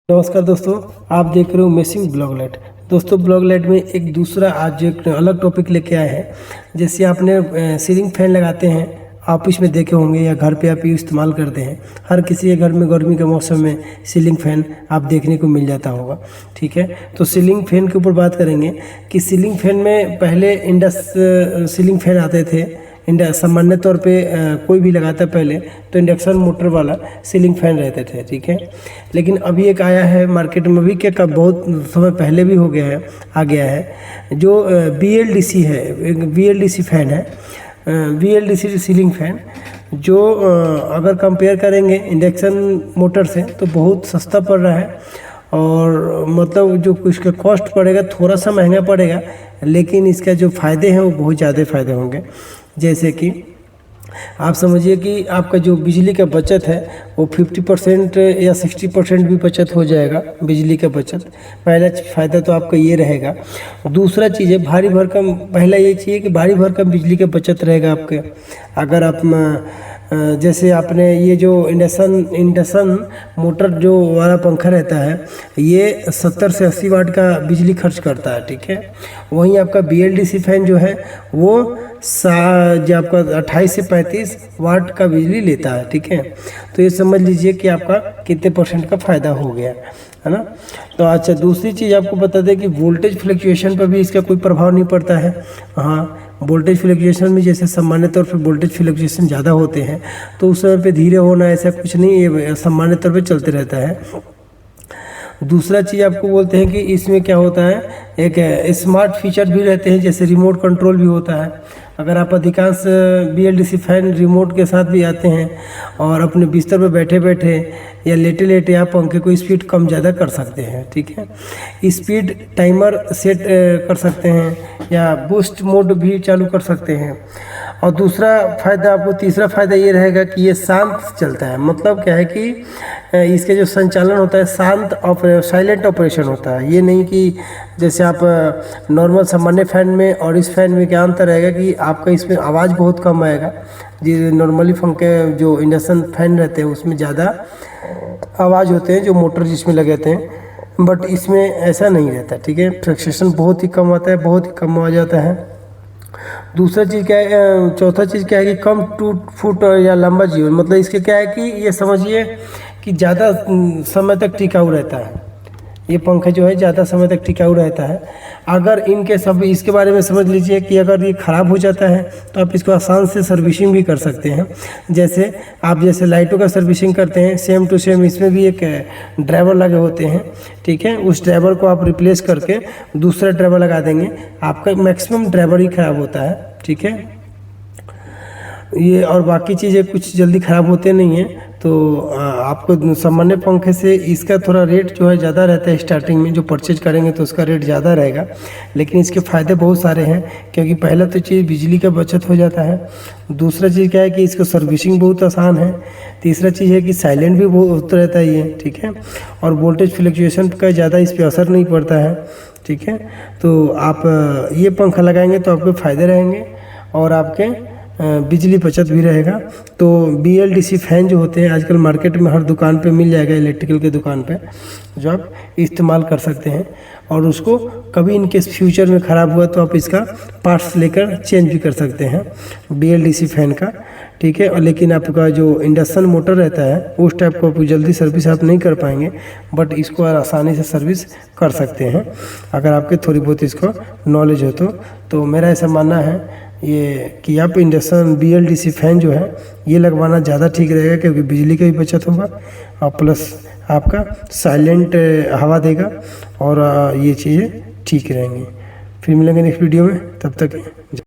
नमस्कार दोस्तों, आप देख रहे हो मेसिंग ब्लॉगलेट। दोस्तों ब्लॉगलेट में एक दूसरा आज एक अलग टॉपिक लेके आए हैं। जैसे आपने सीलिंग फैन लगाते हैं, ऑफिस में देखे होंगे या घर पे आप इस्तेमाल करते हैं। हर किसी के घर में गर्मी के मौसम में सीलिंग फैन आप देखने को मिल जाता होगा। ठीक है, तो सीलिंग फैन के ऊपर बात करेंगे कि सीलिंग फैन में पहले इंडस सीलिंग फैन आते थे। सामान्य तौर पे कोई भी लगाता पहले तो इंडक्शन मोटर वाला सीलिंग फैन रहते थे। ठीक है, लेकिन अभी एक आया है मार्केट में, भी क्या बहुत समय पहले भी हो गया है, आ गया है, जो BLDC है। एक BLDC फैन है, BLDC सीलिंग फैन, जो अगर कंपेयर करेंगे इंडक्शन मोटर से तो बहुत सस्ता पड़ रहा है। और मतलब जो इसका कॉस्ट पड़ेगा थोड़ा सा महंगा पड़ेगा, लेकिन इसका जो फ़ायदे हैं वो बहुत ज़्यादा फ़ायदे होंगे। जैसे कि आप समझिए कि आपका जो बिजली का बचत है वो 50% या 60% भी बचत हो जाएगा। बिजली का बचत पहला फ़ायदा तो आपका ये रहेगा। दूसरा चीज़ है भारी भरकम, पहला ये चाहिए कि भारी भरकम बिजली का बचत रहेगा आपके। अगर आप जैसे आपने ये जो इंडक्शन मोटर जो वाला पंखा रहता है, ये 70 से 80 वाट का बिजली खर्च करता है। ठीक है, वहीं आपका BLDC फैन जो है वो जो आपका 28 से 35 वाट का बिजली लेता है। ठीक है, तो ये समझ लीजिए कि आपका कितने % का फ़ायदा हो गया है ना। तो अच्छा, दूसरी चीज़ आपको बता दें कि वोल्टेज फ्लक्चुएशन पर भी इसका कोई प्रभाव नहीं पड़ता है। हाँ, वोल्टेज फ्लक्चुएशन में जैसे सामान्य तौर पर वोल्टेज फ्लक्चुएशन ज़्यादा होते हैं तो उस समय पे धीरे होना ऐसा कुछ नहीं, ये सामान्य तौर पे चलते रहता है। दूसरा चीज़ आपको बोलते हैं कि इसमें क्या होता है, एक स्मार्ट फीचर भी रहते हैं, जैसे रिमोट कंट्रोल भी होता है। अगर आप अधिकांश BLDC फैन रिमोट के साथ भी आते हैं और अपने बिस्तर पर बैठे बैठे या लेटे लेटे आप पंखे को स्पीड कम ज़्यादा कर सकते हैं। ठीक है, स्पीड टाइमर सेट कर सकते हैं या बूस्ट मोड भी चालू कर सकते हैं। और दूसरा फ़ायदा आपको, तीसरा फ़ायदा ये रहेगा कि ये शांत चलता है। मतलब क्या है कि इसका जो संचालन होता है साइलेंट ऑपरेशन होता है। ये नहीं कि जैसे आप नॉर्मल सामान्य फ़ैन में और इस फैन में क्या अंतर रहेगा कि आपका इसमें आवाज़ बहुत कम आएगा। जी, नॉर्मली पंखे जो इंडक्शन फैन रहते हैं उसमें ज़्यादा आवाज़ होते हैं जो मोटर जिसमें लगे होते हैं, बट इसमें ऐसा नहीं रहता। ठीक है, फ्लक्चुएशन बहुत ही कम आता है, बहुत ही कम आ जाता है। दूसरा चीज़ क्या है, चौथा चीज़ क्या है कि कम टूट फूट या लंबा जीवन। मतलब इसके क्या है कि ये समझिए कि ज़्यादा समय तक टिकाऊ रहता है। ये पंखा जो है ज़्यादा समय तक टिकाऊ रहता है। अगर इनके सब इसके बारे में समझ लीजिए कि अगर ये ख़राब हो जाता है तो आप इसको आसान से सर्विसिंग भी कर सकते हैं। जैसे आप जैसे लाइटों का सर्विसिंग करते हैं, सेम टू सेम इसमें भी एक ड्राइवर लगे होते हैं। ठीक है, उस ड्राइवर को आप रिप्लेस करके दूसरा ड्राइवर लगा देंगे, आपका मैक्सिमम ड्राइवर ही ख़राब होता है। ठीक है, ये और बाकी चीज़ें कुछ जल्दी ख़राब होते नहीं हैं। तो आपको सामान्य पंखे से इसका थोड़ा रेट जो है ज़्यादा रहता है। स्टार्टिंग में जो परचेज करेंगे तो उसका रेट ज़्यादा रहेगा, लेकिन इसके फ़ायदे बहुत सारे हैं। क्योंकि पहला तो चीज़ बिजली का बचत हो जाता है। दूसरा चीज़ क्या है कि इसको सर्विसिंग बहुत आसान है। तीसरा चीज़ है कि साइलेंट भी बहुत रहता है ये। ठीक है, और वोल्टेज फ्लक्चुएशन का ज़्यादा इस पर असर नहीं पड़ता है। ठीक है, तो आप ये पंखा लगाएंगे तो आपके फ़ायदे रहेंगे और आपके बिजली बचत भी रहेगा। तो BLDC फैन जो होते हैं आजकल मार्केट में हर दुकान पे मिल जाएगा, इलेक्ट्रिकल के दुकान पे, जो आप इस्तेमाल कर सकते हैं। और उसको कभी इनके फ्यूचर में ख़राब हुआ तो आप इसका पार्ट्स लेकर चेंज भी कर सकते हैं BLDC फैन का। ठीक है, और लेकिन आपका जो इंडक्शन मोटर रहता है उस टाइप को जल्दी सर्विस आप नहीं कर पाएंगे, बट इसको आसानी से सर्विस कर सकते हैं अगर आपके थोड़ी बहुत इसको नॉलेज हो तो मेरा ऐसा मानना है ये कि आप इंडक्शन BLDC फैन जो है ये लगवाना ज़्यादा ठीक रहेगा, क्योंकि बिजली का भी बचत होगा और प्लस आपका साइलेंट हवा देगा और ये चीज़ें ठीक रहेंगी। फिर मिलेंगे नेक्स्ट वीडियो में, तब तक